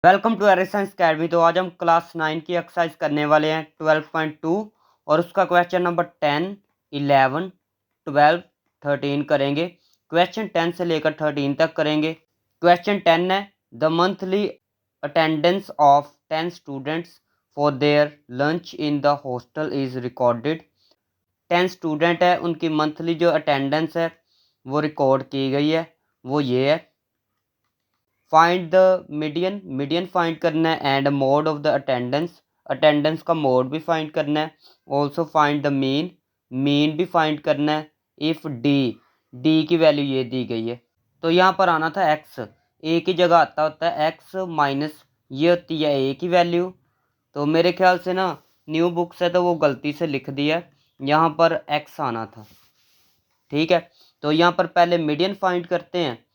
Welcome to Array science academy. तो आज हम क्लास 9 की एक्सरसाइज करने वाले हैं 12.2 और उसका क्वेश्चन नंबर 10, 11, 12, 13 करेंगे। क्वेश्चन 10 से लेकर 13 तक करेंगे। क्वेश्चन 10 है the monthly attendance of 10 students for their lunch in the hostel is recorded. 10 student है, उनकी मंथली जो अटेंडेंस है वो रिकॉर्ड की गई है, वो ये है। फाइंड द मीडियन फाइंड करना है and mode of the attendance का मोड भी फाइंड करना है। ऑल्सो फाइंड द मीन भी फाइंड करना है। इफ़ डी की वैल्यू ये दी गई है तो यहाँ पर आना था एक्स, ए की जगह आता होता है एक्स माइनस ये होती है ए की वैल्यू। तो मेरे ख्याल से ना न्यू बुक्स है तो वो गलती से लिख दिया, यहाँ पर एक्स आना था। ठीक है, तो यहाँ पर पहले मीडियन फाइंड करते हैं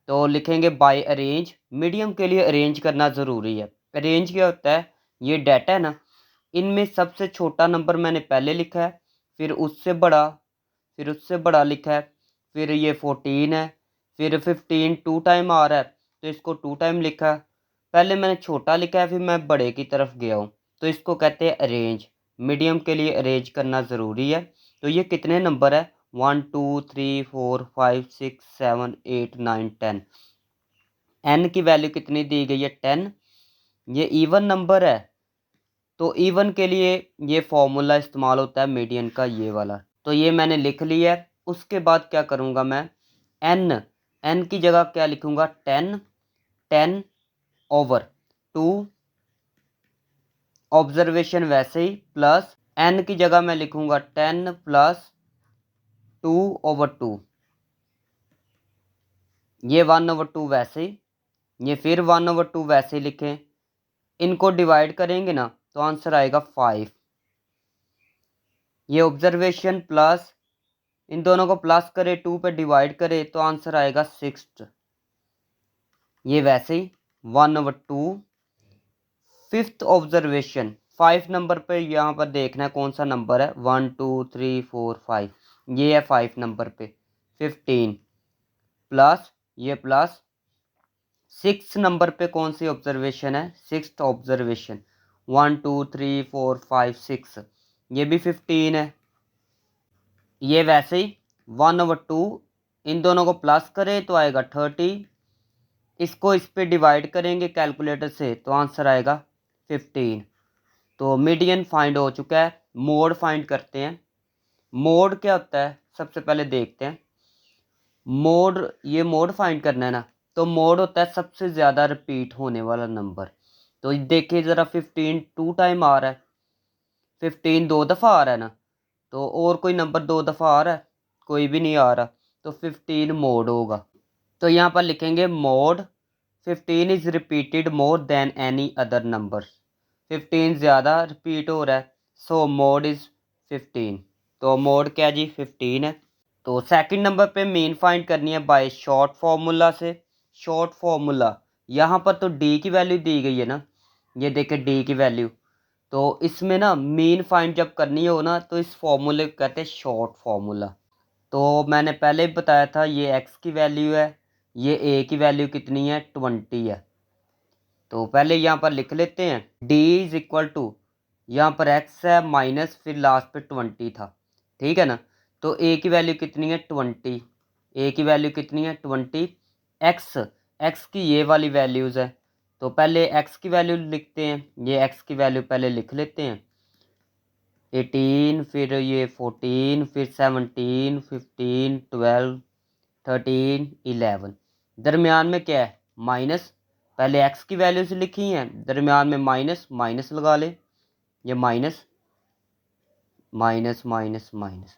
तो लिखेंगे बाय अरेंज। मीडियम के लिए अरेंज करना ज़रूरी है। अरेंज क्या होता है, ये डाटा है ना, इनमें सबसे छोटा नंबर मैंने पहले लिखा है, फिर उससे बड़ा लिखा है, फिर ये 14 है, फिर 15 टू टाइम आ रहा है तो इसको टू टाइम लिखा है। पहले मैंने छोटा लिखा है, फिर मैं बड़े की तरफ गया हूँ, तो इसको कहते हैं अरेंज। मीडियम के लिए अरेंज करना ज़रूरी है। तो ये कितने नंबर है, 1 2 3 4 5 6 7 8 9 10। एन की वैल्यू कितनी दी गई है, 10। ये इवन नंबर है तो इवन के लिए ये फॉर्मूला इस्तेमाल होता है मीडियन का, ये वाला। तो ये मैंने लिख लिया है। उसके बाद क्या करूँगा मैं, एन की जगह क्या लिखूँगा, 10 10 ओवर 2। ऑब्जर्वेशन वैसे ही प्लस एन की जगह मैं लिखूँगा 10 प्लस 2 ओवर 2। ये 1 ओवर 2 वैसे ही, ये फिर 1 ओवर 2 वैसे ही लिखें। इनको डिवाइड करेंगे ना तो आंसर आएगा 5। ये ऑब्जर्वेशन प्लस इन दोनों को प्लस करे 2 पे डिवाइड करे तो आंसर आएगा 6। ये वैसे ही 1 ओवर 2। फिफ्थ ऑब्जर्वेशन 5 नंबर पे यहाँ पर देखना है कौन सा नंबर है, 1 2 3 4 5, ये है 5 नंबर पे 15 प्लस ये प्लस 6 नंबर पे कौन सी ऑब्जर्वेशन है, सिक्स्थ ऑब्जर्वेशन 1 2 3 4 5 6, ये भी 15 है। ये वैसे ही 1 ओवर 2, इन दोनों को प्लस करें तो आएगा 30। इसको इस पे डिवाइड करेंगे कैलकुलेटर से तो आंसर आएगा 15। तो मीडियन फाइंड हो चुका है। मोड फाइंड करते हैं। मोड क्या होता है सबसे पहले देखते हैं। मोड फाइंड करना है ना, तो मोड होता है सबसे ज़्यादा रिपीट होने वाला नंबर। तो देखिए ज़रा 15 टू टाइम आ रहा है, 15 दो दफ़ा आ रहा है ना, तो और कोई नंबर दो दफ़ा आ रहा है, कोई भी नहीं आ रहा, तो 15 मोड होगा। तो यहाँ पर लिखेंगे mode 15 is repeated more than any other number. 15 ज़्यादा रिपीट हो रहा है, सो मोड इज़ 15। तो मोड क्या जी, 15 है। तो सेकंड नंबर पे मीन फाइंड करनी है बाय शॉर्ट फार्मूला से। शॉर्ट फार्मूला यहाँ पर तो डी की वैल्यू दी गई है ना, ये देखे डी की वैल्यू। तो इसमें ना मीन फाइंड जब करनी हो ना तो इस फॉर्मूले को कहते हैं शॉर्ट फार्मूला। तो मैंने पहले भी बताया था ये एक्स की वैल्यू है, ये ए की वैल्यू कितनी है, 20 है। तो पहले यहाँ पर लिख लेते हैं डी इज इक्वल टू, यहाँ पर एक्स है माइनस फिर लास्ट पे 20 था, ठीक है ना। तो ए की वैल्यू कितनी है, 20। ए की वैल्यू कितनी है, 20। एक्स की ये वाली वैल्यूज़ है, तो पहले एक्स की वैल्यू लिखते हैं। ये एक्स की वैल्यू पहले लिख लेते हैं, 18, फिर ये 14, फिर 17, 15, 12, 13, 11। दरमियान में क्या है, माइनस। पहले एक्स की वैल्यू से लिखी है, दरमियान में माइनस, माइनस लगा ले। ये माइनस माइनस माइनस माइनस।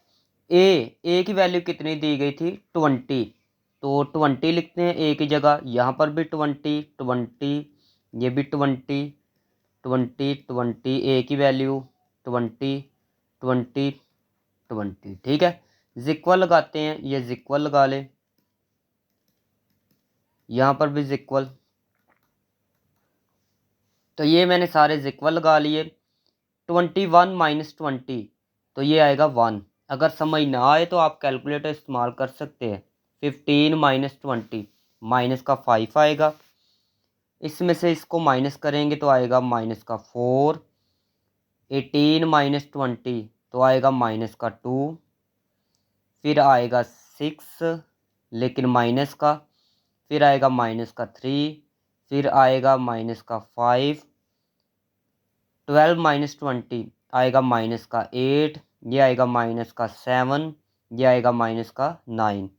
ए की वैल्यू कितनी दी गई थी, 20। तो 20 लिखते हैं ए की जगह, यहाँ पर भी 20 20, ये भी 20 20 20, ए की वैल्यू 20 20 20, ठीक है। जिक्वल लगाते हैं, ये जिक्वल लगा ले, यहाँ पर भी जिक्वल। तो ये मैंने सारे जिक्वल लगा लिए। 21 माइनस 20, तो ये आएगा 1। अगर समझ ना आए तो आप कैलकुलेटर इस्तेमाल कर सकते हैं। 15 माइनस 20, माइनस का 5 आएगा। इसमें से इसको माइनस करेंगे तो आएगा -4। 18 - 20 तो आएगा -2। फिर आएगा 6 लेकिन माइनस का, फिर आएगा -3, फिर आएगा -5। 12 - 20 आएगा -8, ये आएगा -7, ये आएगा -9।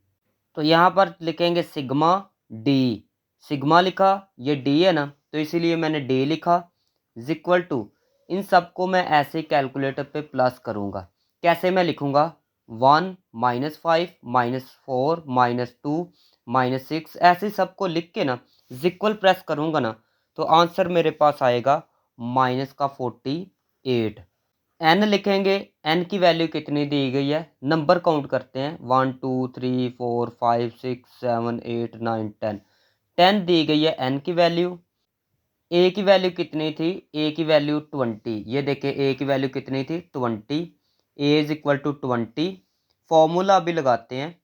तो यहाँ पर लिखेंगे सिग्मा डी। सिग्मा लिखा, ये डी है ना, तो इसीलिए मैंने डी लिखा। इज इक्वल टू, इन सबको मैं ऐसे ही कैलकुलेटर पे प्लस करूँगा। कैसे मैं लिखूँगा? 1 - 5 -4 -2 -6 ऐसे सबको लिख के ना इक्वल प्रेस करूँगा ना, तो आंसर मेरे पास आएगा -48। एन लिखेंगे, एन की वैल्यू कितनी दी गई है, नंबर काउंट करते हैं 1 2 3 4 5 6 7 8 9 10। 10 दी गई है एन की वैल्यू। ए की वैल्यू कितनी थी? ए की वैल्यू 20। ये देखिए ए की वैल्यू कितनी थी? 20। A is equal to 20। Formula अभी लगाते हैं।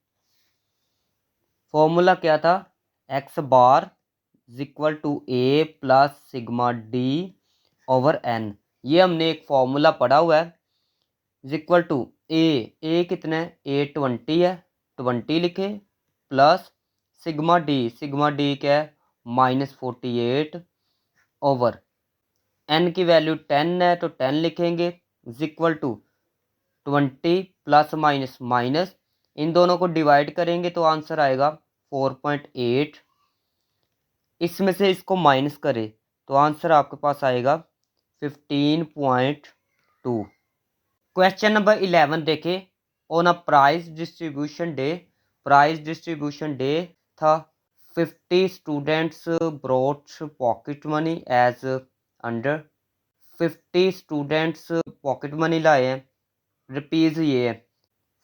फॉर्मूला क्या था? X bar is equal to A plus sigma D over N. ये हमने एक फॉर्मूला पढ़ा हुआ है। इज इक्वल टू ए कितना है? ए 20 है, 20 लिखे, प्लस सिग्मा डी क्या है? -48 ओवर एन की वैल्यू 10 है तो 10 लिखेंगे। Is equal to 20 plus minus minus, इन दोनों को डिवाइड करेंगे तो आंसर आएगा 4.8। इसमें से इसको माइनस करें तो आंसर आपके पास आएगा 15.2। क्वेश्चन नंबर 11 देखें। On a prize distribution day था, 50 students brought pocket money as under. 50 students pocket money लाए हैं, रुपीज़ ये है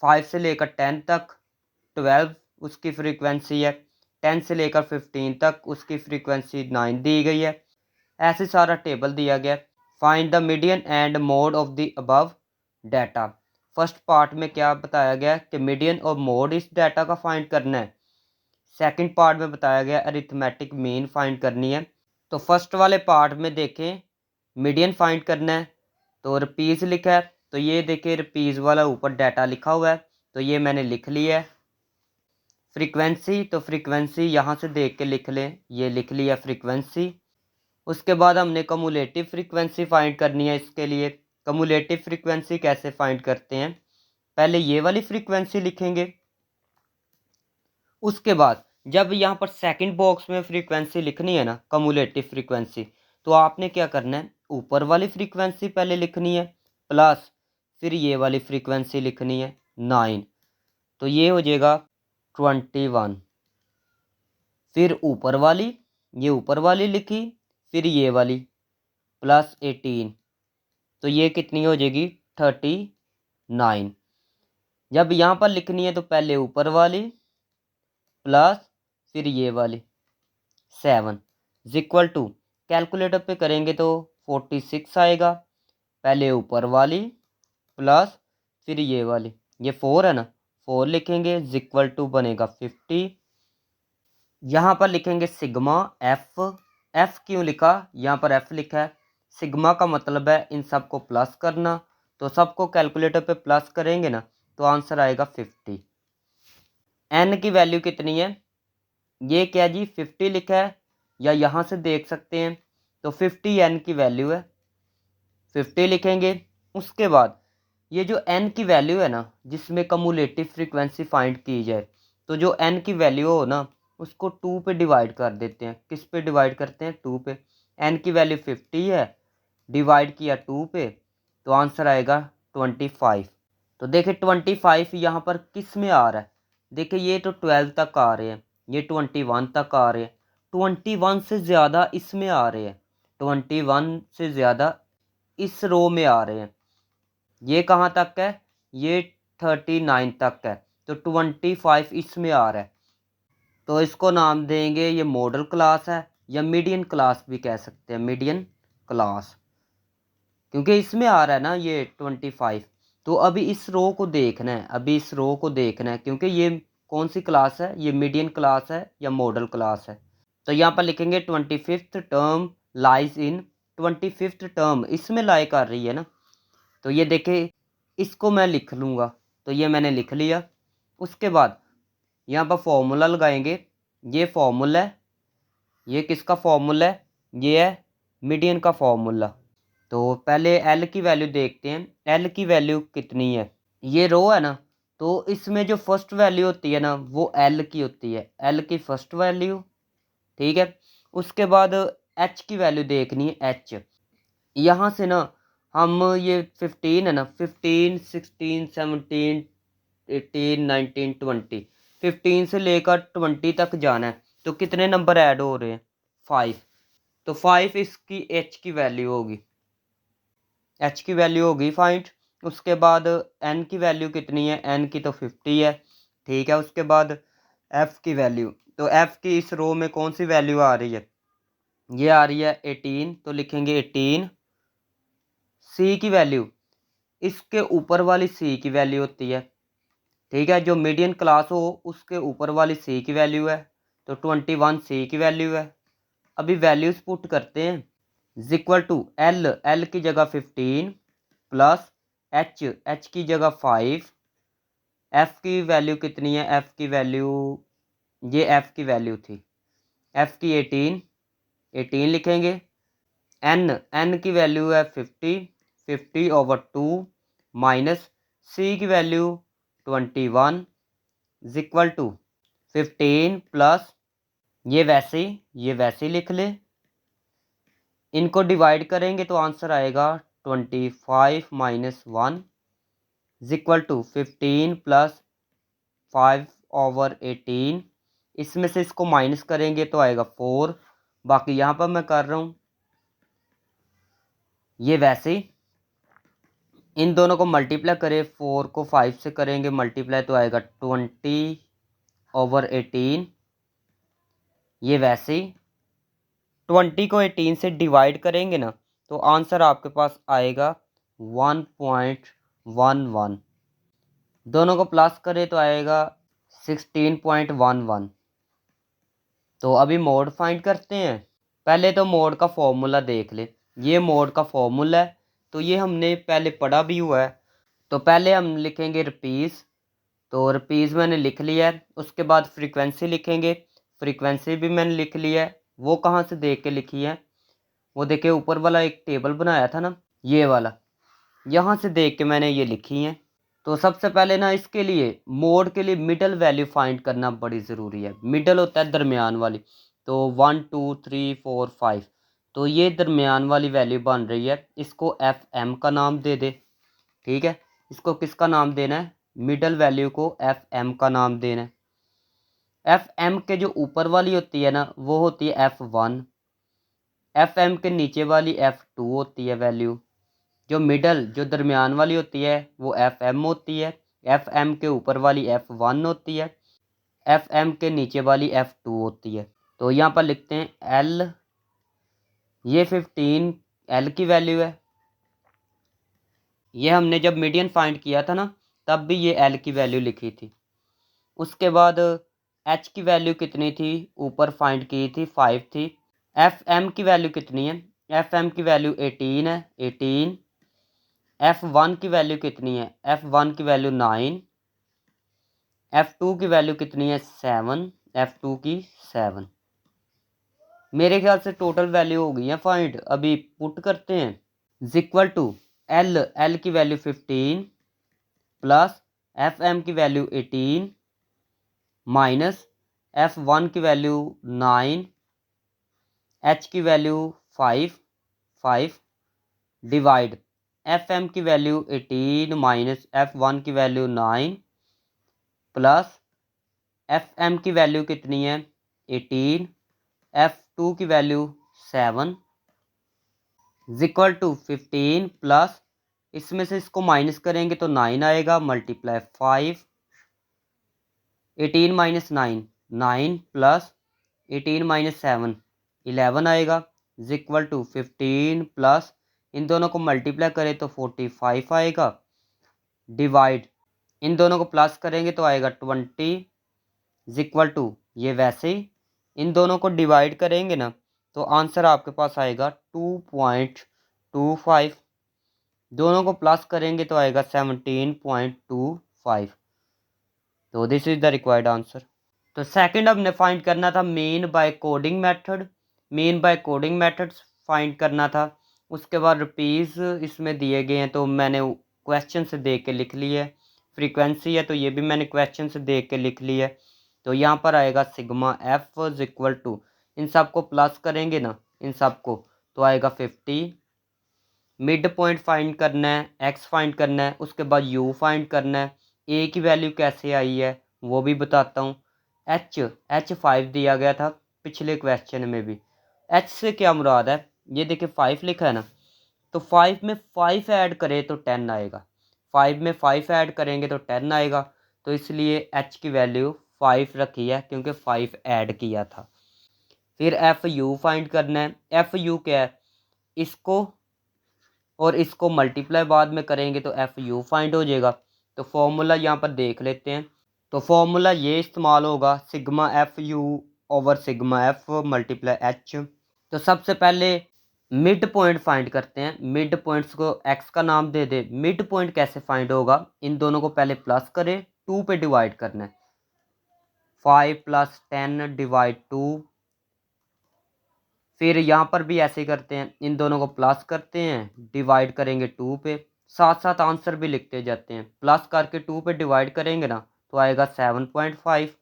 5 से लेकर 10 तक। 12 उसकी फ्रीक्वेंसी है, 10 से लेकर 15 तक उसकी फ्रीक्वेंसी 9 दी गई है। ऐसे सारा टेबल दिया गया। Find the median and mode of the above data. First part में क्या बताया गया कि मीडियन और मोड इस डाटा का फाइंड करना है। सेकंड पार्ट में बताया गया अरिथमेटिक मीन फाइंड करनी है। तो फर्स्ट वाले पार्ट में देखें मीडियन फाइंड करना है, तो रुपीज़ लिखा है, तो ये देखिए रुपीज़ वाला ऊपर डाटा लिखा हुआ है, तो ये मैंने लिख लिया है। फ्रीक्वेंसी, तो फ्रीक्वेंसी यहाँ से देख के लिख लें, ये लिख लिया फ्रीक्वेंसी। उसके बाद हमने कम्युलेटिव फ्रीक्वेंसी फाइंड करनी है। इसके लिए कम्युलेटिव फ्रीक्वेंसी कैसे फाइंड करते हैं? पहले ये वाली फ्रीक्वेंसी लिखेंगे, उसके बाद जब यहाँ पर सेकंड बॉक्स में फ्रीक्वेंसी लिखनी है ना कम्युलेटिव फ्रीक्वेंसी, तो आपने क्या करना है, ऊपर वाली फ्रीक्वेंसी पहले लिखनी है, प्लस फिर ये वाली फ्रीक्वेंसी लिखनी है 9, तो ये हो जाएगा 21। फिर ऊपर वाली, ये ऊपर वाली लिखी, फिर ये वाली प्लस 18, तो ये कितनी हो जाएगी 39। जब यहाँ पर लिखनी है तो पहले ऊपर वाली प्लस फिर ये वाली 7 इज इक्वल टू, कैलकुलेटर पे करेंगे तो 46 आएगा। पहले ऊपर वाली प्लस फिर ये वाली, ये 4 है ना, 4 लिखेंगे इज इक्वल टू बनेगा 50। यहाँ पर लिखेंगे सिग्मा एफ। एफ क्यों लिखा? यहाँ पर एफ लिखा है, सिग्मा का मतलब है इन सबको प्लस करना, तो सबको कैलकुलेटर पे प्लस करेंगे ना तो आंसर आएगा 50। एन की वैल्यू कितनी है? ये क्या जी 50 लिखा है, या यहाँ से देख सकते हैं, तो 50 एन की वैल्यू है, 50 लिखेंगे। उसके बाद ये जो एन की वैल्यू है ना, जिसमें कम्युलेटिव फ्रीक्वेंसी फाइंड की जाए, तो जो एन की वैल्यू हो ना उसको 2 पे डिवाइड कर देते हैं। किस पे डिवाइड करते हैं? 2 पे। एन की वैल्यू 50 है, डिवाइड किया 2 पे, तो आंसर आएगा 25। तो देखिए 25 यहाँ पर किस में आ रहा है? देखिए ये तो 12 तक आ रहे हैं, ये 21 तक आ रहे हैं, 21 से ज़्यादा इसमें आ रहे हैं, 21 से ज़्यादा इस रो में आ रहे हैं। ये कहाँ तक है? ये 39 तक है, तो 25 इसमें आ रहा है, तो इसको नाम देंगे, ये मॉडल क्लास है या मीडियन क्लास भी कह सकते हैं, मीडियन क्लास, क्योंकि इसमें आ रहा है ना ये 25। तो अभी इस रो को देखना है, अभी इस रो को देखना है, क्योंकि ये कौन सी क्लास है, ये मीडियन क्लास है या मॉडल क्लास है। तो यहाँ पर लिखेंगे 25th term lies in 25th term, इसमें लाई कर रही है ना, तो ये देखे इसको मैं लिख लूँगा, तो ये मैंने लिख लिया। उसके बाद यहाँ पर फॉर्मूला लगाएंगे, ये फॉर्मूला है, ये किसका फॉर्मूला है, ये है मीडियन का फॉर्मूला। तो पहले एल की वैल्यू देखते हैं, एल की वैल्यू कितनी है, ये रो है ना, तो इसमें जो फर्स्ट वैल्यू होती है ना वो एल की होती है, एल की फर्स्ट वैल्यू, ठीक है। उसके बाद एच की वैल्यू देखनी है, एच यहाँ से ना हम ये 15 है ना, 15 16 17 18 19 20, 15 से लेकर 20 तक जाना है, तो कितने नंबर ऐड हो रहे हैं, 5, तो 5 इसकी एच की वैल्यू होगी, एच की वैल्यू होगी 5। उसके बाद एन की वैल्यू कितनी है, एन की तो 50 है, ठीक है। उसके बाद एफ की वैल्यू, तो एफ की इस रो में कौन सी वैल्यू आ रही है, ये आ रही है 18, तो लिखेंगे 18। सी की वैल्यू, इसके ऊपर वाली सी की वैल्यू होती है, ठीक है, जो मीडियन क्लास हो उसके ऊपर वाली सी की वैल्यू है, तो 21 सी की वैल्यू है। अभी वैल्यूज पुट करते हैं, इक्वल टू एल, एल की जगह 15 प्लस एच, एच की जगह 5, एफ की वैल्यू कितनी है, एफ की वैल्यू, ये एफ की वैल्यू थी, एफ की 18, 18 लिखेंगे। एन, एन की वैल्यू है 50, 50/2 माइनस सी की वैल्यू 21 इक्वल टू 15 प्लस ये वैसे ही लिख ले, इनको डिवाइड करेंगे तो आंसर आएगा 25 माइनस 1 इक्वल टू 15 प्लस 5/18, इसमें से इसको माइनस करेंगे तो आएगा 4, बाकी यहाँ पर मैं कर रहा हूँ ये वैसे ही, इन दोनों को मल्टीप्लाई करें, 4 को 5 से करेंगे मल्टीप्लाई तो आएगा 20/18, ये वैसे ही 20 को 18 से डिवाइड करेंगे ना तो आंसर आपके पास आएगा 1.11, दोनों को प्लस करें तो आएगा 16.11। तो अभी मोड फाइंड करते हैं, पहले तो मोड का फॉर्मूला देख ले, ये मोड का फॉर्मूला है, तो ये हमने पहले पढ़ा भी हुआ है। तो पहले हम लिखेंगे रुपीज़, तो रुपीज़ मैंने लिख लिया है। उसके बाद फ्रीक्वेंसी लिखेंगे, फ्रीक्वेंसी भी मैंने लिख लिया है। वो कहाँ से देख के लिखी है, वो देखिए ऊपर वाला एक टेबल बनाया था ना, ये वाला, यहाँ से देख के मैंने ये लिखी है। तो सबसे पहले ना इसके लिए मोड के लिए मिडल वैल्यू फाइंड करना बड़ी ज़रूरी है, मिडल होता है दरमियान वाली, तो 1 2 3 4 5, तो ये दरमियान वाली वैल्यू बन रही है, इसको एफ एम का नाम दे दे, ठीक है। इसको किसका नाम देना है, मिडल वैल्यू को एफ एम का नाम देना है। एफ एम के जो ऊपर वाली होती है ना वो होती है F1, एफ एम के नीचे वाली F2 होती है वैल्यू, जो मिडल जो दरमियान वाली होती है वो एफ एम होती है, एफ एम के ऊपर वाली F1 होती है, एफ एम के नीचे वाली F2 होती है। तो यहाँ पर लिखते हैं एल, ये 15 एल की वैल्यू है, ये हमने जब मीडियन फाइंड किया था ना तब भी ये एल की वैल्यू लिखी थी। उसके बाद एच की वैल्यू कितनी थी, ऊपर फाइंड की थी 5 थी। एफ एम की वैल्यू कितनी है, एफ एम की वैल्यू 18 है, 18। F1 की वैल्यू कितनी है, F1 की वैल्यू 9, F2 की वैल्यू कितनी है 7, F2 की 7। मेरे ख्याल से टोटल वैल्यू हो गई है फाइंड, अभी पुट करते हैं, इक्वल टू एल, एल की वैल्यू 15 प्लस एफ एम की वैल्यू 18 माइनस F1 की वैल्यू 9, एच की वैल्यू 5 डिवाइड एफ एम की वैल्यू 18 माइनस F1 की वैल्यू 9 प्लस एफ एम की वैल्यू कितनी है 18, F2 की वैल्यू 7 इक्वल टू 15 प्लस, इसमें से इसको माइनस करेंगे तो 9 आएगा, मल्टीप्लाई 5, 18 माइनस 9 9 प्लस 18 माइनस 7 11 आएगा, इक्वल टू 15 प्लस, इन दोनों को मल्टीप्लाई करें तो 45 आएगा, डिवाइड इन दोनों को प्लस करेंगे तो आएगा 20 इक्वल टू ये वैसे ही इन दोनों को डिवाइड करेंगे ना तो आंसर आपके पास आएगा 2.25। दोनों को प्लस करेंगे तो आएगा 17.25। तो this is the required answer. तो सेकंड हमने फाइंड करना था mean by coding method. Mean by coding method find करना था। उसके बाद रुपीज़ इसमें दिए गए हैं तो मैंने क्वेश्चन से देख के लिख ली है। फ्रीक्वेंसी है तो ये भी मैंने क्वेश्चन से देख के लिख ली है। तो यहाँ पर आएगा sigma F is equal to, इन सब को प्लस करेंगे ना इन सब को तो आएगा 50। मिड पॉइंट फाइंड करना है, एक्स फाइंड करना है, उसके बाद यू फाइंड करना है। ए की वैल्यू कैसे आई है वो भी बताता हूँ। एच 5 दिया गया था पिछले क्वेश्चन में भी। एच से क्या मुराद है, ये देखिए 5 लिखा है ना, तो 5 में 5 ऐड करें तो 10 आएगा। 5 में 5 ऐड करेंगे तो 10 आएगा। तो इसलिए एच की वैल्यू 5 रखी है क्योंकि 5 ऐड किया था। फिर एफ यू फाइंड करना है। एफ यू क्या है, इसको और इसको मल्टीप्लाई बाद में करेंगे तो एफ यू फाइंड हो जाएगा। तो फॉर्मूला यहाँ पर देख लेते हैं। तो फॉर्मूला ये इस्तेमाल होगा sigma F you over sigma F multiply H. तो सबसे पहले मिड पॉइंट फाइंड करते हैं। मिड पॉइंट्स को एक्स का नाम दे दे। मिड पॉइंट कैसे फाइंड होगा, इन दोनों को पहले प्लस करें, 2 पे डिवाइड करना है। 5 + 10 डिवाइड 2। फिर यहाँ पर भी ऐसे ही करते हैं, इन दोनों को प्लस करते हैं, डिवाइड करेंगे 2 पे। साथ साथ आंसर भी लिखते जाते हैं। प्लस करके 2 पे डिवाइड करेंगे ना तो आएगा 7.5।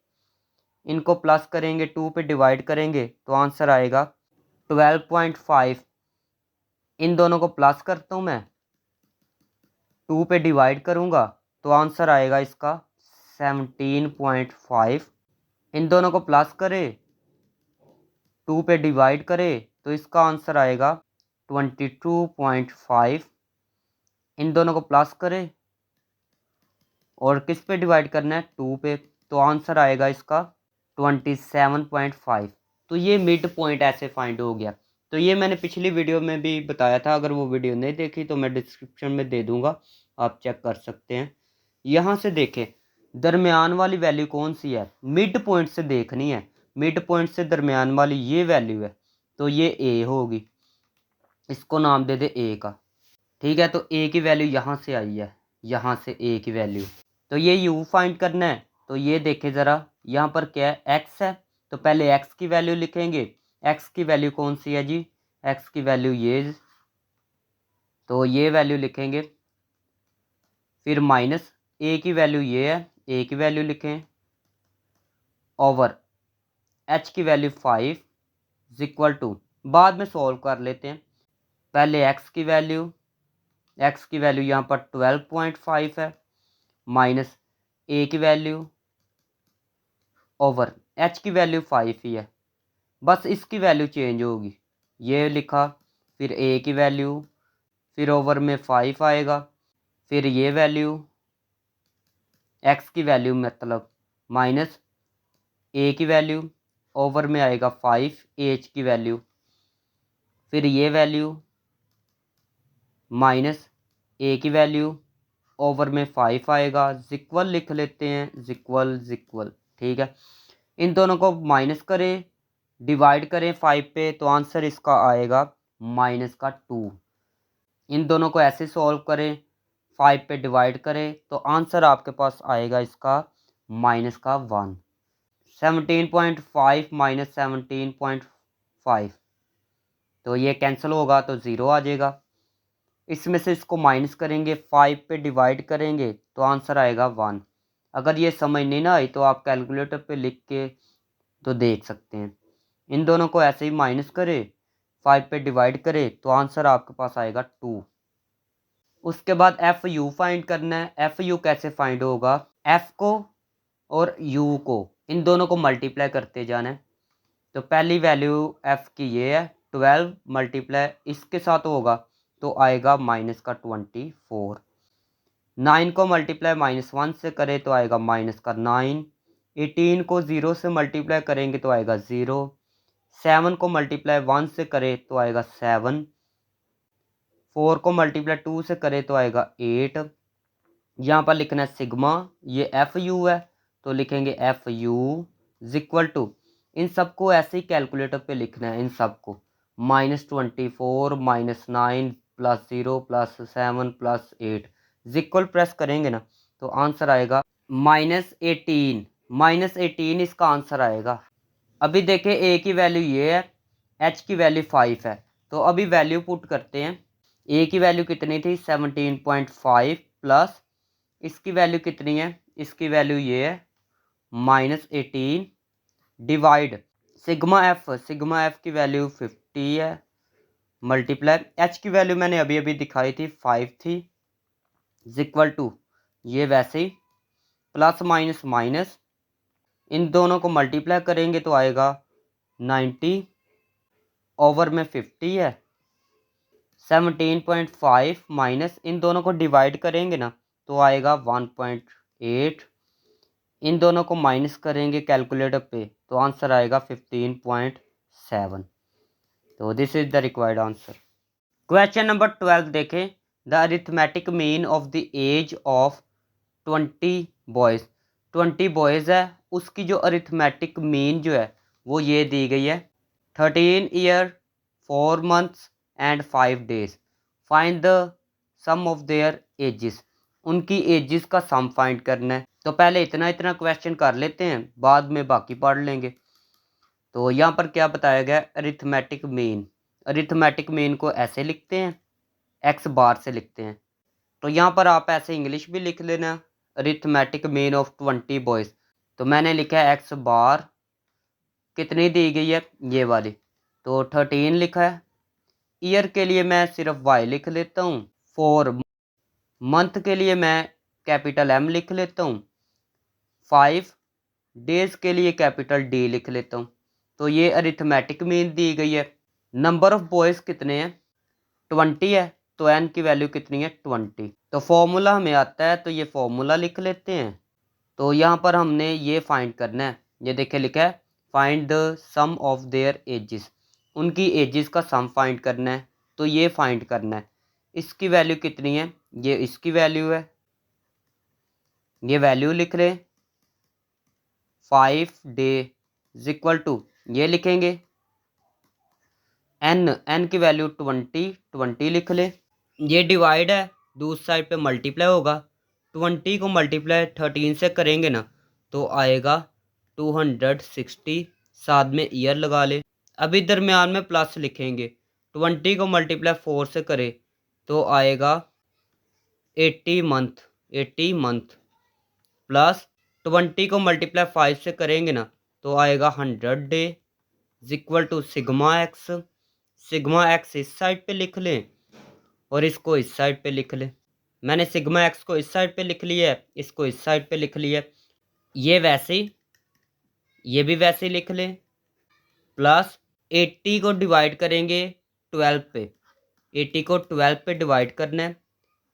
इनको प्लस करेंगे 2 पे डिवाइड करेंगे तो आंसर आएगा 12.5। इन दोनों को प्लस करता हूँ मैं, 2 पे डिवाइड करूँगा तो आंसर आएगा इसका 17.5। इन दोनों को प्लस करें, 2 पे डिवाइड करें तो इसका आंसर आएगा 22.5। इन दोनों को प्लस करें और किस पे डिवाइड करना है, 2 पे, तो आंसर आएगा इसका 27.5। तो ये मिड पॉइंट ऐसे फाइंड हो गया। तो ये मैंने पिछली वीडियो में भी बताया था, अगर वो वीडियो नहीं देखी तो मैं डिस्क्रिप्शन में दे दूंगा, आप चेक कर सकते हैं। यहाँ से देखें दरमियान वाली वैल्यू कौन सी है, मिड पॉइंट से देखनी है। मिड पॉइंट से दरमियान वाली ये वैल्यू है तो ये ए होगी, इसको नाम दे दे ए का। ठीक है, तो ए की वैल्यू यहाँ से आई है, यहाँ से ए की वैल्यू। तो ये यू फाइंड करना है। तो ये देखें ज़रा, यहाँ पर क्या है, एक्स है, तो पहले एक्स की वैल्यू लिखेंगे। एक्स की वैल्यू कौन सी है जी, एक्स की वैल्यू ये, तो ये वैल्यू लिखेंगे। फिर माइनस ए की वैल्यू ये है, ए की वैल्यू लिखें, ओवर एच की वैल्यू 5 इज इक्वल टू, बाद में सॉल्व कर लेते हैं। पहले एक्स की वैल्यू यहाँ पर 12.5 है, माइनस ए की वैल्यू ओवर एच की वैल्यू 5 ही है, बस इसकी वैल्यू चेंज होगी, ये लिखा। फिर ए की वैल्यू, फिर ओवर में 5 आएगा, फिर ये वैल्यू एक्स की वैल्यू मतलब माइनस ए की वैल्यू, ओवर में आएगा 5 एच की वैल्यू, फिर ये वैल्यू माइनस ए की वैल्यू, ओवर में 5 आएगा, जिक्वल लिख लेते हैं, जिक्वल। ठीक है, इन दोनों को माइनस करें, डिवाइड करें 5 पे तो आंसर इसका आएगा -2। इन दोनों को ऐसे सॉल्व करें, 5 पे डिवाइड करें तो आंसर आपके पास आएगा इसका -1। 17.5 - 17.5 तो ये कैंसिल होगा तो 0 आ जाएगा। इसमें से इसको माइनस करेंगे, 5 पे डिवाइड करेंगे तो आंसर आएगा 1। अगर ये समझ नहीं ना आई तो आप कैलकुलेटर पे लिख के तो देख सकते हैं। इन दोनों को ऐसे ही माइनस करें, 5 पे डिवाइड करें तो आंसर आपके पास आएगा 2। उसके बाद एफ यू फाइंड करना है। एफ यू कैसे फाइंड होगा, एफ को और यू को इन दोनों को मल्टीप्लाई करते जाना है। तो पहली वैल्यू एफ की ये है, 12 मल्टीप्लाई इसके साथ होगा तो आएगा -24। 9 को मल्टीप्लाई -1 से करें तो आएगा -9। 18 को 0 से मल्टीप्लाई करेंगे तो आएगा 0। 7 को मल्टीप्लाई 1 से करें तो आएगा 7। 4 को मल्टीप्लाई 2 से करें तो आएगा 8। यहाँ पर लिखना है सिग्मा, ये एफ यू है तो लिखेंगे F U is equal to, इन सबको ऐसे ही कैलकुलेटर पे लिखना है, इन सबको -24 -9 +0 +7 +8 इक्वल प्रेस करेंगे ना तो आंसर आएगा -18। -18 इसका आंसर आएगा। अभी देखें ए की वैल्यू ये है, एच की वैल्यू 5 है, तो अभी वैल्यू पुट करते हैं। ए की वैल्यू कितनी थी 17.5 प्लस इसकी वैल्यू कितनी है, इसकी वैल्यू ये है -18 डिवाइड सिग्मा एफ की वैल्यू 50 है मल्टीप्लाई एच की वैल्यू मैंने अभी अभी दिखाई थी 5 थी इक्वल टू ये वैसे ही प्लस माइनस माइनस इन दोनों को मल्टीप्लाई करेंगे तो आएगा 90 ओवर में 50 है 17.5 माइनस इन दोनों को डिवाइड करेंगे ना तो आएगा 1.8 इन दोनों को माइनस करेंगे कैलकुलेटर पे तो आंसर आएगा 15.7। तो this is the required answer. Question number 12 देखें। The arithmetic mean of the age of 20 boys 20 boys है, उसकी जो अरिथमेटिक मीन जो है वो ये दी गई है 13 year 4 months and 5 days. Find the sum of their ages. उनकी एजेस का सम फाइंड करना है। तो पहले इतना इतना क्वेश्चन कर लेते हैं, बाद में बाकी पढ़ लेंगे। तो यहाँ पर क्या बताया गया, अरिथमेटिक मीन। अरिथमेटिक मीन को ऐसे लिखते हैं, एक्स बार से लिखते हैं। तो यहाँ पर आप ऐसे इंग्लिश भी लिख लेना, अरिथमेटिक मीन ऑफ 20 बॉयज़। तो मैंने लिखा है एक्स बार कितनी दी गई है ये वाली, तो 13 लिखा है। ईयर के लिए मैं सिर्फ वाई लिख लेता हूँ 4। मंथ के लिए मैं कैपिटल एम लिख लेता हूँ 5। डेज के लिए कैपिटल डी लिख लेता हूँ। तो ये अरिथमेटिक मीन दी गई है। नंबर ऑफ बॉयज़ कितने हैं 20 है, तो एन की वैल्यू कितनी है 20। तो फॉर्मूला हमें आता है तो ये फॉर्मूला लिख लेते हैं। तो यहाँ पर हमने ये फाइंड करना है, ये देखे लिखा है find the sum of their ages. उनकी एजेस का सम फाइंड करना है, तो ये फाइंड करना है। इसकी वैल्यू कितनी है, ये इसकी वैल्यू है, ये वैल्यू लिख लें 5 डे इक्वल टू ये लिखेंगे एन की वैल्यू 20 लिख ले। ये डिवाइड है, दूसरी साइड पे मल्टीप्लाई होगा। 20 को मल्टीप्लाई 13 से करेंगे ना तो आएगा 260। साथ में ईयर लगा ले। अभी दरमियान में प्लस लिखेंगे। 20 को मल्टीप्लाई 4 से करे तो आएगा 80 मंथ प्लस 20 को मल्टीप्लाई 5 से करेंगे ना तो आएगा 100 D equal to sigma X इस साइड पे लिख लें और इसको इस साइड पे लिख लें। मैंने सिग्मा एक्स को इस साइड पे लिख लिया है, इसको इस साइड पे लिख लिया है। ये वैसे ही, ये भी वैसे ही लिख लें। प्लस 80 को डिवाइड करेंगे 12 पे। 80 को 12 पे डिवाइड करना है।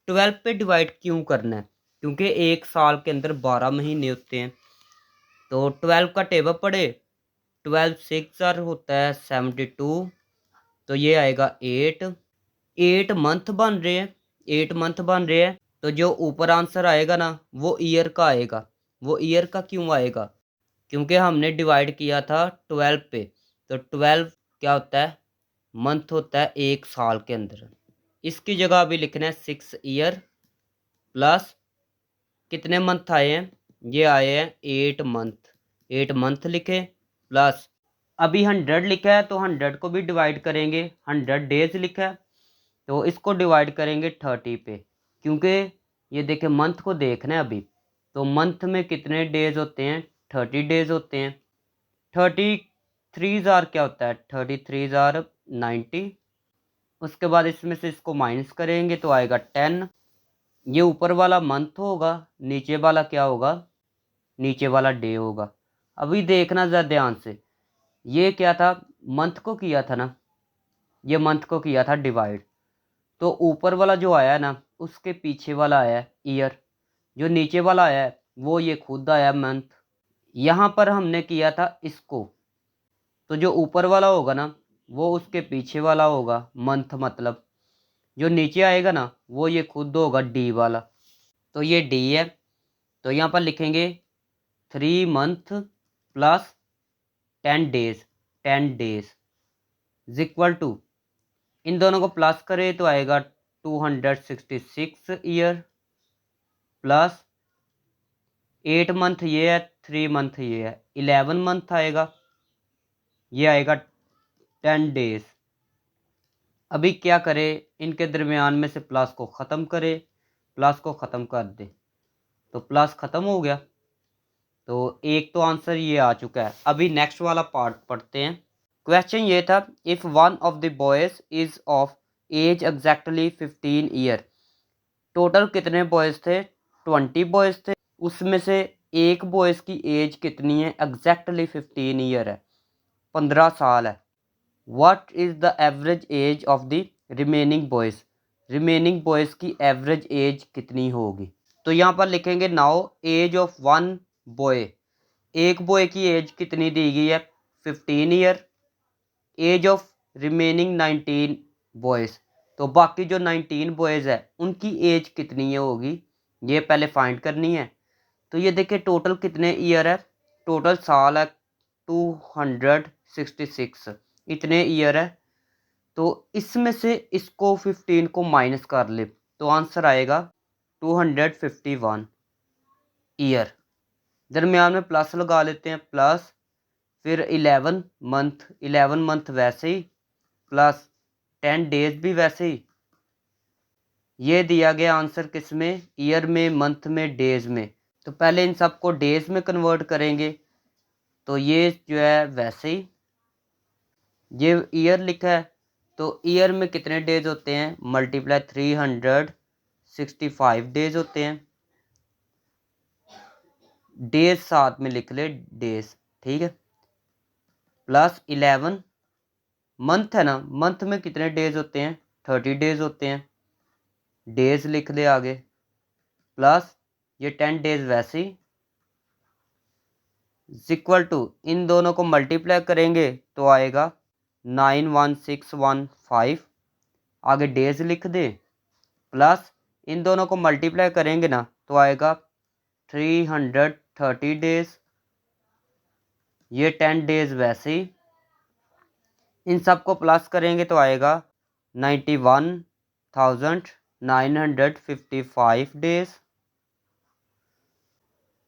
12 पे डिवाइड क्यों करना है, क्योंकि एक साल के अंदर 12 महीने होते हैं। तो 12 का टेबल पढ़े, 12 6 होता है 72। तो ये आएगा 8 मंथ बन रहे हैं, 8 मंथ बन रहे हैं। तो जो ऊपर आंसर आएगा ना वो ईयर का आएगा। वो ईयर का क्यों आएगा, क्योंकि हमने डिवाइड किया था 12 पे। तो 12 क्या होता है, मंथ होता है एक साल के अंदर। इसकी जगह अभी लिखना है 6 ईयर प्लस कितने मंथ आए हैं, ये आए हैं 8 मंथ लिखे। प्लस अभी 100 लिखा है तो 100 को भी डिवाइड करेंगे। 100 डेज लिखा है तो इसको डिवाइड करेंगे 30 पे, क्योंकि ये देखें मंथ को देखना है अभी। तो मंथ में कितने डेज होते हैं, 30 डेज होते हैं। 33 क्या होता है, 33 90। उसके बाद इसमें से इसको माइनस करेंगे तो आएगा 10। ये ऊपर वाला मंथ होगा, नीचे वाला क्या होगा, नीचे वाला डे होगा। अभी देखना ज़रा ध्यान से, ये क्या था, मंथ को किया था ना, ये मंथ को किया था डिवाइड। तो ऊपर वाला जो आया है ना उसके पीछे वाला आया है ईयर, जो नीचे वाला आया है वो ये खुद आया मंथ। यहाँ पर हमने किया था इसको, तो जो ऊपर वाला होगा ना वो उसके पीछे वाला होगा मंथ, मतलब जो नीचे आएगा ना वो ये खुद होगा डी वाला। तो ये डी है। तो यहाँ पर लिखेंगे 3 month plus 10 days, 10 days is equal to, इन दोनों को प्लस करें तो आएगा 266 ईयर प्लस 8 मंथ ये है, 3 मंथ ये है, 11 मंथ आएगा, ये आएगा 10 डेज। अभी क्या करें, इनके दरमियान में से प्लस को ख़त्म करें, प्लस को ख़त्म कर दे तो प्लस ख़त्म हो गया। तो एक तो आंसर ये आ चुका है। अभी नेक्स्ट वाला पार्ट पढ़ते हैं। क्वेश्चन ये था, if one of the boys is of age exactly 15 year. Total कितने बॉयज़ थे? 20 बॉयज़ थे। उसमें से एक बॉयज़ की एज कितनी है? एग्जैक्टली 15 ईयर है, 15 साल है। What is the average age of the remaining boys? Remaining boys की एवरेज एज कितनी होगी? तो यहाँ पर लिखेंगे now age of one boy. एक बॉय की एज कितनी दी गई है? 15 year. Age of remaining 19 boys, तो बाकी जो 19 बॉयज़ है उनकी एज कितनी होगी, ये पहले फाइंड करनी है। तो ये देखिए टोटल कितने ईयर है, टोटल साल है 266, इतने ईयर है। तो इसमें से इसको 15 को माइनस कर ले तो आंसर आएगा 251 ईयर। दरमियान में प्लस लगा लेते हैं, प्लस फिर 11 मंथ वैसे ही, प्लस 10 डेज भी वैसे ही। ये दिया गया आंसर किस में? ईयर में, मंथ में, डेज में। तो पहले इन सबको डेज में कन्वर्ट करेंगे तो ये जो है वैसे ही, ये ईयर लिखा है तो ईयर में कितने डेज होते हैं? मल्टीप्लाई 365 डेज होते हैं। डेज साथ में लिख ले, डेज, ठीक है। प्लस 11 मंथ है ना, मंथ में कितने डेज होते हैं? 30 डेज होते हैं, डेज लिख दे आगे। प्लस ये 10 डेज वैसे ही, इक्वल टू, इन दोनों को मल्टीप्लाई करेंगे तो आएगा 91615, आगे डेज लिख दे। प्लस इन दोनों को मल्टीप्लाई करेंगे ना तो आएगा 330 डेज, ये 10 डेज वैसे ही। इन सब को प्लस करेंगे तो आएगा 91,955 डेज।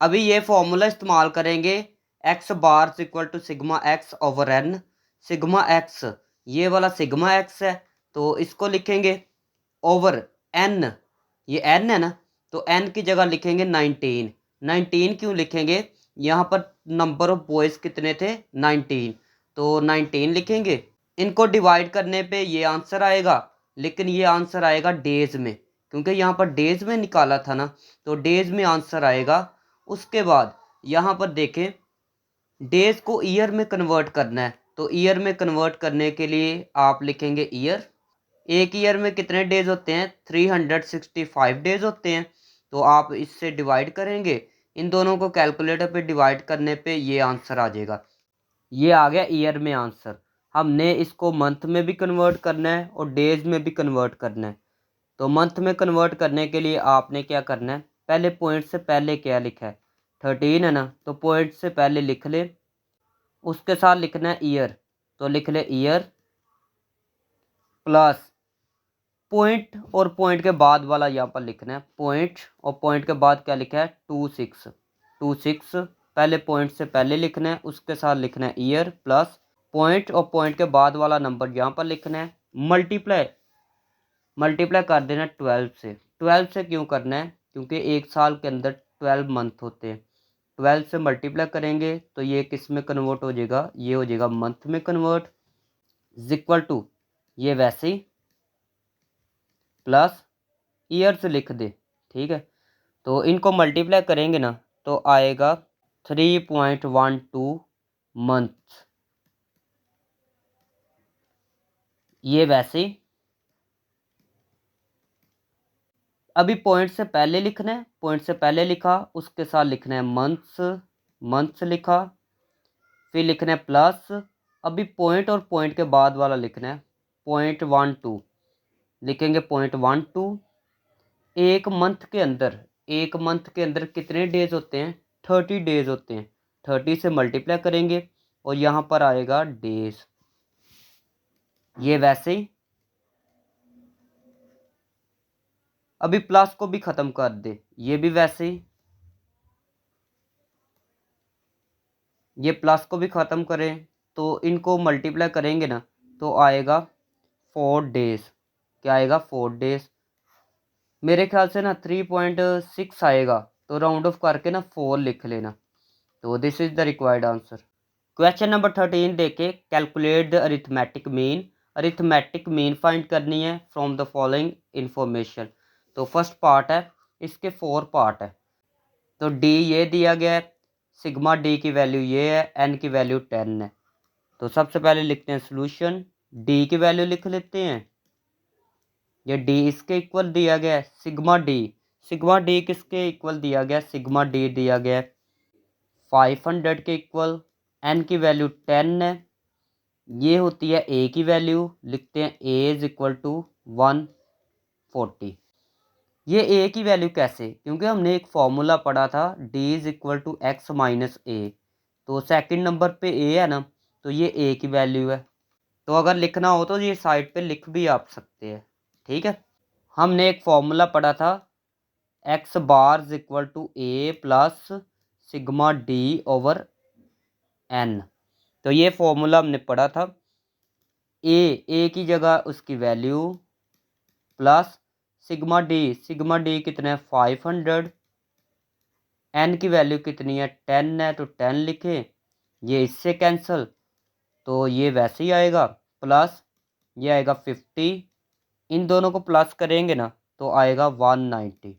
अभी ये फॉर्मूला इस्तेमाल करेंगे, X bar equal to sigma X over N. Sigma X, ये वाला सिग्मा एक्स है तो इसको लिखेंगे ओवर एन, ये एन है ना, तो एन की जगह लिखेंगे 19। 19 क्यों लिखेंगे? यहाँ पर नंबर ऑफ बॉयज़ कितने थे? 19, तो 19 लिखेंगे। इनको डिवाइड करने पे ये आंसर आएगा, लेकिन ये आंसर आएगा डेज में, क्योंकि यहाँ पर डेज में निकाला था ना, तो डेज में आंसर आएगा। उसके बाद यहाँ पर देखें, डेज को ईयर में कन्वर्ट करना है, तो ईयर में कन्वर्ट करने के लिए आप लिखेंगे ईयर। एक ईयर में कितने डेज होते हैं? 365 डेज होते हैं, तो आप इससे डिवाइड करेंगे, इन दोनों को कैलकुलेटर पे डिवाइड करने पे ये आंसर आ जाएगा। ये आ गया ईयर में आंसर। हमने इसको मंथ में भी कन्वर्ट करना है और डेज में भी कन्वर्ट करना है। तो मंथ में कन्वर्ट करने के लिए आपने क्या करना है, पहले पॉइंट से पहले क्या लिखा है? 13 है ना, तो पॉइंट से पहले लिख ले, उसके साथ लिखना है ईयर, तो लिख ले ईयर, प्लस पॉइंट और पॉइंट के बाद वाला यहाँ पर लिखना है पॉइंट, और पॉइंट के बाद क्या लिखा है? 26 पहले पॉइंट से पहले लिखना है, उसके साथ लिखना है ईयर, प्लस पॉइंट और पॉइंट के बाद वाला नंबर यहाँ पर लिखना है, मल्टीप्लाई कर देना 12 से। 12 से क्यों करना है? क्योंकि एक साल के अंदर 12 मंथ होते हैं। 12 से मल्टीप्लाई करेंगे तो ये किस में कन्वर्ट हो जाएगा? ये हो जाएगा मंथ में कन्वर्ट, इक्वल टू, ये वैसे ही, प्लस ईयर से लिख दे, ठीक है। तो इनको मल्टीप्लाई करेंगे ना तो आएगा 3.12 मंथ, ये वैसे ही। अभी पॉइंट से पहले लिखना है, पॉइंट से पहले लिखा, उसके साथ लिखना है मंथ्स लिखा, फिर लिखना है प्लस, अभी पॉइंट और पॉइंट के बाद वाला लिखना है 0.12, लिखेंगे 0.12। एक मंथ के अंदर कितने डेज होते हैं? 30 डेज होते हैं। 30 से मल्टीप्लाई करेंगे और यहाँ पर आएगा डेज। ये वैसे ही अभी प्लस को भी ख़त्म कर दे, ये भी वैसे ही, ये प्लस को भी ख़त्म करें तो इनको मल्टीप्लाई करेंगे ना तो आएगा 4 डेज। क्या आएगा? 4 डेज। मेरे ख्याल से ना 3.6 आएगा, तो राउंड ऑफ करके ना 4 लिख लेना। तो this is the required answer. Question number 13 देखे, calculate the arithmetic mean. Arithmetic mean find करनी है फ्रॉम द फॉलोइंग इंफॉर्मेशन। तो फर्स्ट पार्ट है, इसके 4 पार्ट है। तो डी ये दिया गया है, सिग्मा डी की वैल्यू ये है, एन की वैल्यू 10 है। तो सबसे पहले लिखते हैं सोल्यूशन, डी की वैल्यू लिख लेते हैं। ये डी इसके इक्वल दिया गया है, सिग्मा डी। सिग्मा डी किसके इक्वल दिया गया? सिग्मा डी दिया गया है 500 के इक्वल। एन की वैल्यू 10 है। ये होती है ए की वैल्यू, लिखते हैं ए इज इक्वल टू 140। ये ए की वैल्यू कैसे? क्योंकि हमने एक फॉर्मूला पढ़ा था D is equal to X minus A. तो सेकंड नंबर पे ए है ना, तो ये ए की वैल्यू है। तो अगर लिखना हो तो ये साइड पे लिख भी आप सकते हैं, ठीक है। हमने एक फॉर्मूला पढ़ा था X bar is equal to A plus sigma D over N. तो ये फॉर्मूला हमने पढ़ा था। ए की जगह उसकी वैल्यू प्लस सिग्मा डी कितना है 500, एन की वैल्यू कितनी है 10 है, तो 10 लिखे। ये इससे कैंसिल, तो ये वैसे ही आएगा प्लस ये आएगा 50। इन दोनों को प्लस करेंगे ना तो आएगा 190।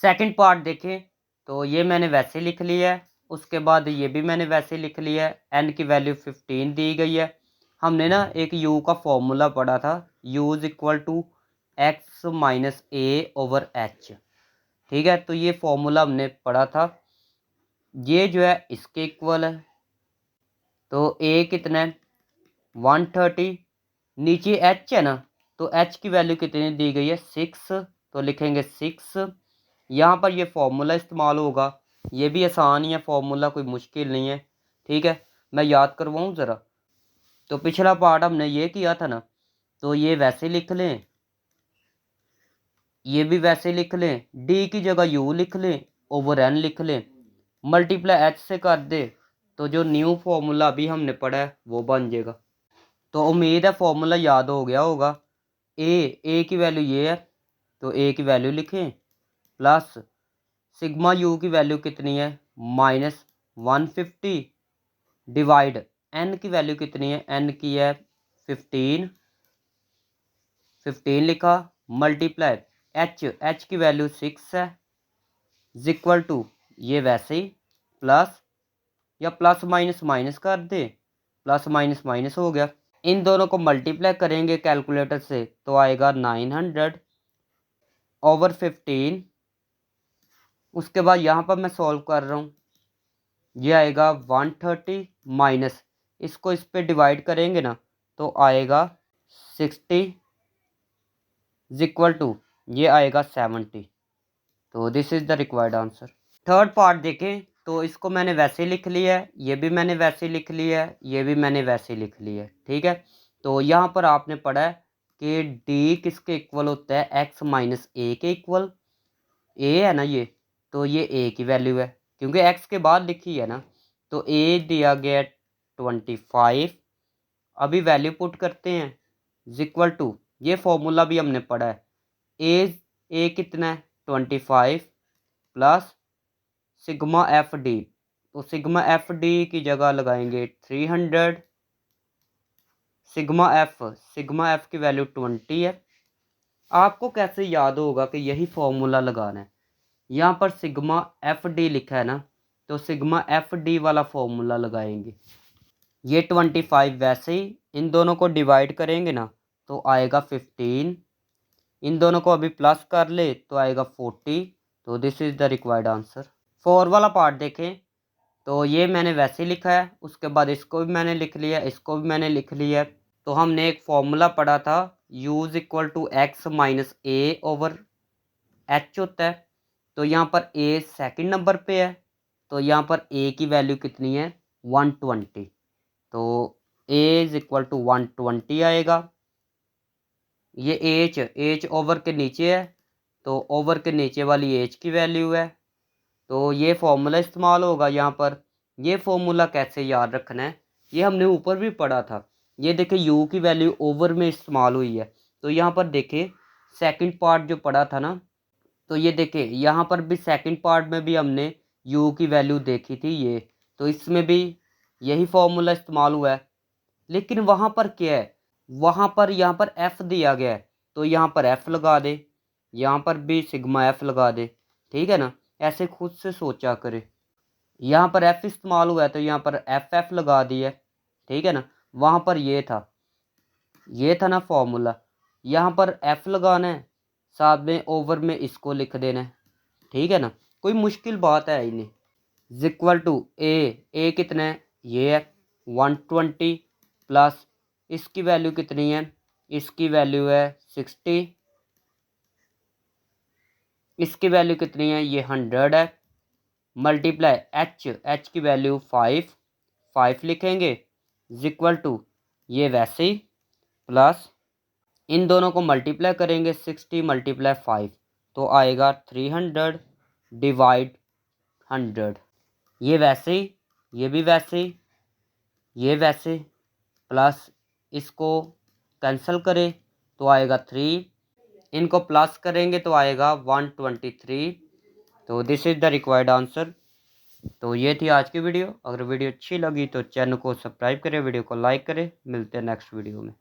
सेकंड पार्ट देखें तो ये मैंने वैसे लिख लिया है, उसके बाद ये भी मैंने वैसे लिख लिया है। एन की वैल्यू 15 दी गई है। हमने ना एक यू का फॉर्मूला पढ़ा था, U is equal to X minus A over H, ठीक है। तो ये फॉर्मूला हमने पढ़ा था, ये जो है इसके इक्वल है। तो ए कितना है 130, नीचे एच है ना, तो एच की वैल्यू कितनी दी गई है 6, तो लिखेंगे 6। यहाँ पर ये फॉर्मूला इस्तेमाल होगा, ये भी आसान ही है फॉर्मूला, कोई मुश्किल नहीं है, ठीक है। मैं याद करवाऊँ ज़रा। तो पिछला पार्ट हमने ये किया था ना, तो ये वैसे लिख लें, ये भी वैसे लिख लें, डी की जगह यू लिख लें, ओवर एन लिख लें, मल्टीप्लाई एच से कर दे, तो जो न्यू फॉर्मूला अभी हमने पढ़ा है वो बन जाएगा। तो उम्मीद है फॉर्मूला याद हो गया होगा। ए की वैल्यू ये है, तो ए की वैल्यू लिखें प्लस सिग्मा यू की वैल्यू कितनी है -150 डिवाइड एन की वैल्यू कितनी है, एन की है 15 लिखा, मल्टीप्लाई एच की वैल्यू 6 है, इक्वल टू ये वैसे ही प्लस या प्लस माइनस माइनस कर दे, प्लस माइनस माइनस हो गया। इन दोनों को मल्टीप्लाई करेंगे कैलकुलेटर से तो आएगा 900 ओवर 15। उसके बाद यहाँ पर मैं सॉल्व कर रहा हूँ, ये आएगा 130 माइनस, इसको इस पे डिवाइड करेंगे ना तो आएगा 60 इक्वल टू ये आएगा 70। तो this is the required answer. Third part देखें तो इसको मैंने वैसे लिख लिया है, ये भी मैंने वैसे लिख लिया है, ये भी मैंने वैसे लिख लिया है, ठीक है। तो यहाँ पर आपने पढ़ा है कि डी किसके इक्वल होता है, एक्स माइनस ए के इक्वल। ए है ना ये, तो ये ए की वैल्यू है क्योंकि एक्स के बाद लिखी है ना। तो ए दिया गया 25, अभी वैल्यू पुट करते हैं इक्वल टू ये फॉर्मूला भी हमने पढ़ा है, ए कितना है 25 प्लस सिग्मा एफ डी। तो सिग्मा एफ डी की जगह लगाएंगे 300, सिग्मा एफ की वैल्यू 20 है। आपको कैसे याद होगा कि यही फॉर्मूला लगाना है? यहाँ पर सिग्मा एफ डी लिखा है ना, तो सिग्मा एफ डी वाला फॉर्मूला लगाएंगे। ये 25 वैसे ही इन दोनों को डिवाइड करेंगे ना तो आएगा 15, इन दोनों को अभी प्लस कर ले तो आएगा 40। तो this is the required answer. 4 वाला पार्ट देखें तो ये मैंने वैसे लिखा है, उसके बाद इसको भी मैंने लिख लिया, इसको भी मैंने लिख लिया। तो हमने एक फॉर्मूला पढ़ा था U is equal to X minus A over H होता है। तो यहाँ पर ए सेकंड नंबर पे है, तो यहाँ पर ए की वैल्यू कितनी है 120। तो a इज इक्वल टू 120 आएगा। ये एच ओवर के नीचे है, तो ओवर के नीचे वाली एच की वैल्यू है, तो ये फॉर्मूला इस्तेमाल होगा यहाँ पर। ये फॉर्मूला कैसे याद रखना है, ये हमने ऊपर भी पढ़ा था। ये देखें u की वैल्यू ओवर में इस्तेमाल हुई है, तो यहाँ पर देखें सेकंड पार्ट जो पढ़ा था ना, तो ये देखें यहाँ पर भी सेकंड पार्ट में भी हमने u की वैल्यू देखी थी ये, तो इसमें भी यही फॉर्मूला इस्तेमाल हुआ है। लेकिन वहाँ पर क्या है, वहाँ पर यहाँ पर f दिया गया है, तो यहाँ पर f लगा दे, यहाँ पर भी सिग्मा f लगा दे, ठीक है ना। ऐसे खुद से सोचा करे। यहाँ पर f इस्तेमाल हुआ है, तो यहाँ पर f लगा दिया, ठीक है ना। वहाँ पर ये था ना फॉर्मूला, यहाँ पर f लगाना है, साथ में ओवर में इसको लिख देना है, ठीक है ना। कोई मुश्किल बात है ही नहीं। इक्वल टू ए कितना है, ये है 120 प्लस इसकी वैल्यू कितनी है, इसकी वैल्यू है 60, इसकी वैल्यू कितनी है, ये 100 है, मल्टीप्लाई एच की वैल्यू 5 लिखेंगे, इक्वल टू ये वैसे ही प्लस इन दोनों को मल्टीप्लाई करेंगे 60 मल्टीप्लाई 5, तो आएगा 300 डिवाइड 100। ये वैसे ही, ये भी वैसे ही, ये वैसे, प्लस इसको कैंसिल करें तो आएगा 3, इनको प्लस करेंगे तो आएगा 123। तो this is the required answer. तो ये थी आज की वीडियो। अगर वीडियो अच्छी लगी तो चैनल को सब्सक्राइब करें, वीडियो को लाइक करें। मिलते हैं नेक्स्ट वीडियो में।